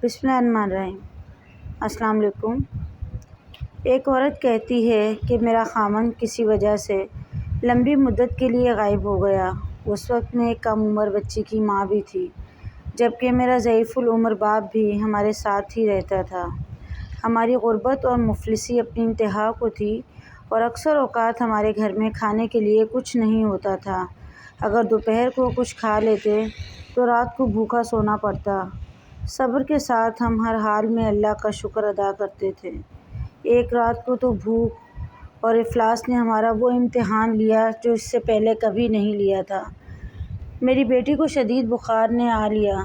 بسم اللہ الرحمن الرحیم۔ السلام علیکم۔ ایک عورت کہتی ہے کہ میرا خاوند کسی وجہ سے لمبی مدت کے لیے غائب ہو گیا۔ اس وقت میں ایک کم عمر بچی کی ماں بھی تھی، جبکہ میرا ضعیف العمر باپ بھی ہمارے ساتھ ہی رہتا تھا۔ ہماری غربت اور مفلسی اپنی انتہا کو تھی اور اکثر اوقات ہمارے گھر میں کھانے کے لیے کچھ نہیں ہوتا تھا۔ اگر دوپہر کو کچھ کھا لیتے تو رات کو بھوکا سونا پڑتا۔ صبر کے ساتھ ہم ہر حال میں اللہ کا شکر ادا کرتے تھے۔ ایک رات کو تو بھوک اور افلاس نے ہمارا وہ امتحان لیا جو اس سے پہلے کبھی نہیں لیا تھا۔ میری بیٹی کو شدید بخار نے آ لیا۔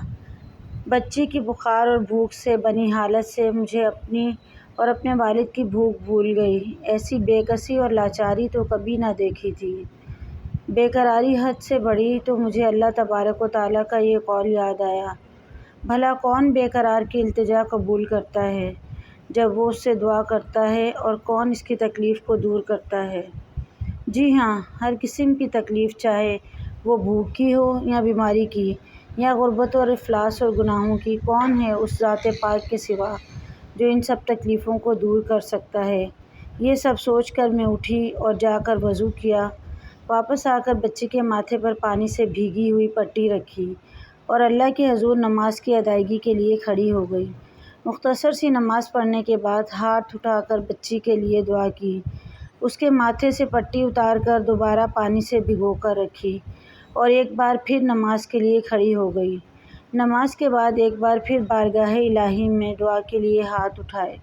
بچی کی بخار اور بھوک سے بنی حالت سے مجھے اپنی اور اپنے والد کی بھوک بھول گئی۔ ایسی بے کسی اور لاچاری تو کبھی نہ دیکھی تھی۔ بے قراری حد سے بڑھی تو مجھے اللہ تبارک و تعالیٰ کا یہ قول یاد آیا، بھلا کون بے قرار کی التجا قبول کرتا ہے جب وہ اس سے دعا کرتا ہے، اور کون اس کی تکلیف کو دور کرتا ہے؟ جی ہاں، ہر قسم کی تکلیف، چاہے وہ بھوک کی ہو یا بیماری کی یا غربت اور افلاس اور گناہوں کی، کون ہے اس ذات پاک کے سوا جو ان سب تکلیفوں کو دور کر سکتا ہے؟ یہ سب سوچ کر میں اٹھی اور جا کر وضو کیا۔ واپس آ کر بچی کے ماتھے پر پانی سے بھیگی ہوئی پٹی رکھی اور اللہ کے حضور نماز کی ادائیگی کے لیے کھڑی ہو گئی۔ مختصر سی نماز پڑھنے کے بعد ہاتھ اٹھا کر بچی کے لیے دعا کی، اس کے ماتھے سے پٹی اتار کر دوبارہ پانی سے بھگو کر رکھی اور ایک بار پھر نماز کے لیے کھڑی ہو گئی۔ نماز کے بعد ایک بار پھر بارگاہ الہی میں دعا کے لیے ہاتھ اٹھائے،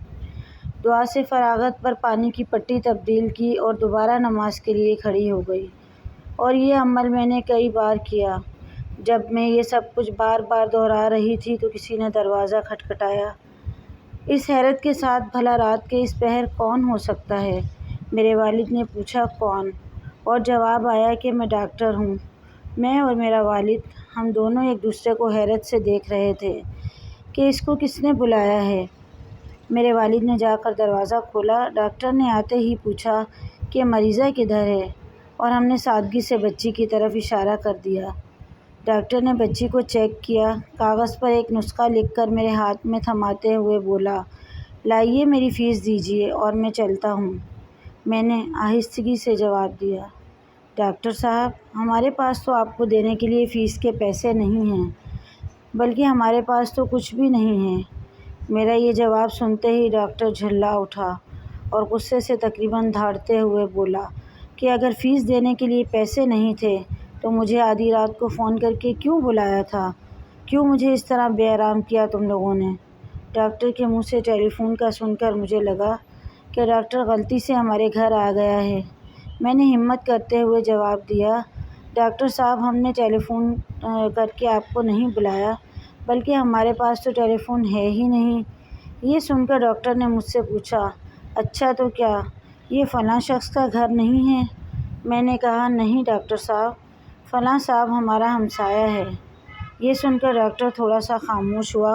دعا سے فراغت پر پانی کی پٹی تبدیل کی اور دوبارہ نماز کے لیے کھڑی ہو گئی۔ اور یہ عمل میں نے کئی بار کیا۔ جب میں یہ سب کچھ بار بار دہرا رہی تھی تو کسی نے دروازہ کھٹکھٹایا۔ اس حیرت کے ساتھ، بھلا رات کے اس پہر کون ہو سکتا ہے؟ میرے والد نے پوچھا، کون؟ اور جواب آیا کہ میں ڈاکٹر ہوں۔ میں اور میرا والد، ہم دونوں ایک دوسرے کو حیرت سے دیکھ رہے تھے کہ اس کو کس نے بلایا ہے۔ میرے والد نے جا کر دروازہ کھولا۔ ڈاکٹر نے آتے ہی پوچھا کہ مریضہ کدھر ہے، اور ہم نے سادگی سے بچی کی طرف اشارہ کر دیا۔ ڈاکٹر نے بچی کو چیک کیا، کاغذ پر ایک نسخہ لکھ کر میرے ہاتھ میں تھماتے ہوئے بولا، لائیے میری فیس دیجیے اور میں چلتا ہوں۔ میں نے آہستگی سے جواب دیا، ڈاکٹر صاحب، ہمارے پاس تو آپ کو دینے کے لیے فیس کے پیسے نہیں ہیں، بلکہ ہمارے پاس تو کچھ بھی نہیں ہے۔ میرا یہ جواب سنتے ہی ڈاکٹر جھلا اٹھا اور غصے سے تقریباً دھاڑتے ہوئے بولا کہ اگر فیس دینے کے لیے پیسے نہیں تھے تو مجھے آدھی رات کو فون کر کے کیوں بلایا تھا؟ کیوں مجھے اس طرح بے آرام کیا تم لوگوں نے؟ ڈاکٹر کے منہ سے ٹیلی فون کا سن کر مجھے لگا کہ ڈاکٹر غلطی سے ہمارے گھر آ گیا ہے۔ میں نے ہمت کرتے ہوئے جواب دیا، ڈاکٹر صاحب، ہم نے ٹیلی فون کر کے آپ کو نہیں بلایا، بلکہ ہمارے پاس تو ٹیلی فون ہے ہی نہیں۔ یہ سن کر ڈاکٹر نے مجھ سے پوچھا، اچھا تو کیا یہ فلاں شخص کا گھر نہیں ہے؟ میں نے کہا، نہیں ڈاکٹر صاحب، فلاں صاحب ہمارا ہمسایہ ہے۔ یہ سن کر ڈاکٹر تھوڑا سا خاموش ہوا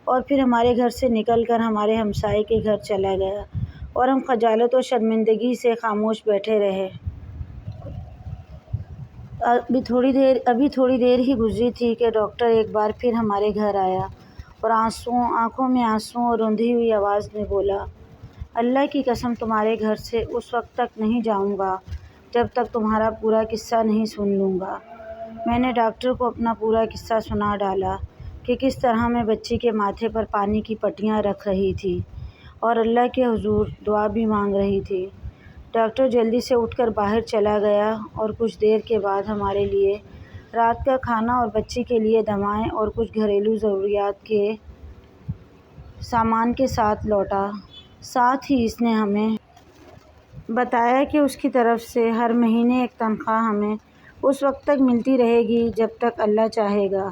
اور پھر ہمارے گھر سے نکل کر ہمارے ہمسائے کے گھر چلا گیا، اور ہم خجالت و شرمندگی سے خاموش بیٹھے رہے۔ ابھی تھوڑی دیر ہی گزری تھی کہ ڈاکٹر ایک بار پھر ہمارے گھر آیا اور آنکھوں میں آنسو اور روندھی ہوئی آواز میں بولا، اللہ کی قسم تمہارے گھر سے اس وقت تک نہیں جاؤں گا جب تک تمہارا پورا قصہ نہیں سن لوں گا۔ میں نے ڈاکٹر کو اپنا پورا قصہ سنا ڈالا کہ کس طرح میں بچی کے ماتھے پر پانی کی پٹیاں رکھ رہی تھی اور اللہ کے حضور دعا بھی مانگ رہی تھی۔ ڈاکٹر جلدی سے اٹھ کر باہر چلا گیا اور کچھ دیر کے بعد ہمارے لیے رات کا کھانا اور بچی کے لیے دوائیں اور کچھ گھریلو ضروریات کے سامان کے ساتھ لوٹا۔ ساتھ ہی اس نے ہمیں بتایا کہ اس کی طرف سے ہر مہینے ایک تنخواہ ہمیں اس وقت تک ملتی رہے گی جب تک اللہ چاہے گا۔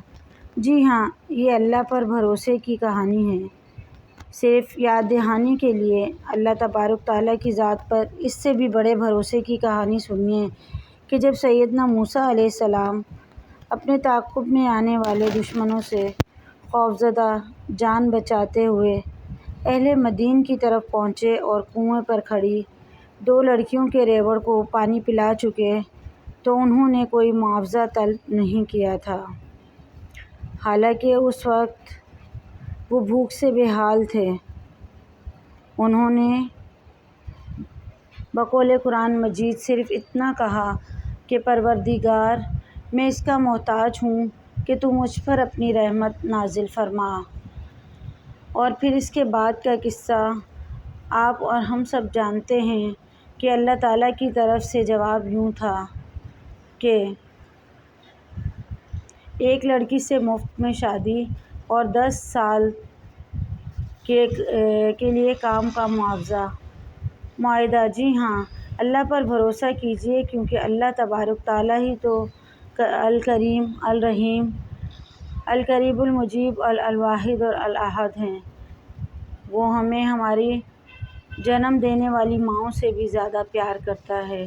جی ہاں، یہ اللہ پر بھروسے کی کہانی ہے۔ صرف یاد دہانی کے لیے اللہ تبارک تعالیٰ کی ذات پر اس سے بھی بڑے بھروسے کی کہانی سنیے کہ جب سیدنا موسیٰ علیہ السلام اپنے تعاقب میں آنے والے دشمنوں سے خوفزدہ جان بچاتے ہوئے اہل مدین کی طرف پہنچے اور کنویں پر کھڑی دو لڑکیوں کے ریوڑ کو پانی پلا چکے تو انہوں نے کوئی معاوضہ طلب نہیں کیا تھا، حالانکہ اس وقت وہ بھوک سے بے حال تھے۔ انہوں نے بقول قرآن مجید صرف اتنا کہا کہ پروردگار، میں اس کا محتاج ہوں کہ تو مجھ پر اپنی رحمت نازل فرما۔ اور پھر اس کے بعد کا قصہ آپ اور ہم سب جانتے ہیں کہ اللہ تعالیٰ کی طرف سے جواب یوں تھا کہ ایک لڑکی سے مفت میں شادی اور 10 سال کے لیے کام کا معاہدہ۔ جی ہاں، اللہ پر بھروسہ کیجیے، کیونکہ اللہ تبارک تعالیٰ ہی تو الکریم، الرحیم، القریب، المجیب، الواحد اور الاحد ہیں۔ وہ ہمیں ہماری جنم دینے والی ماؤں سے بھی زیادہ پیار کرتا ہے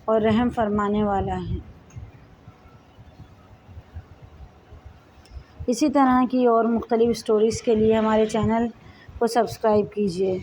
اور رحم فرمانے والا ہے۔ اسی طرح کی اور مختلف اسٹوریز کے لیے ہمارے چینل کو سبسکرائب کیجیے۔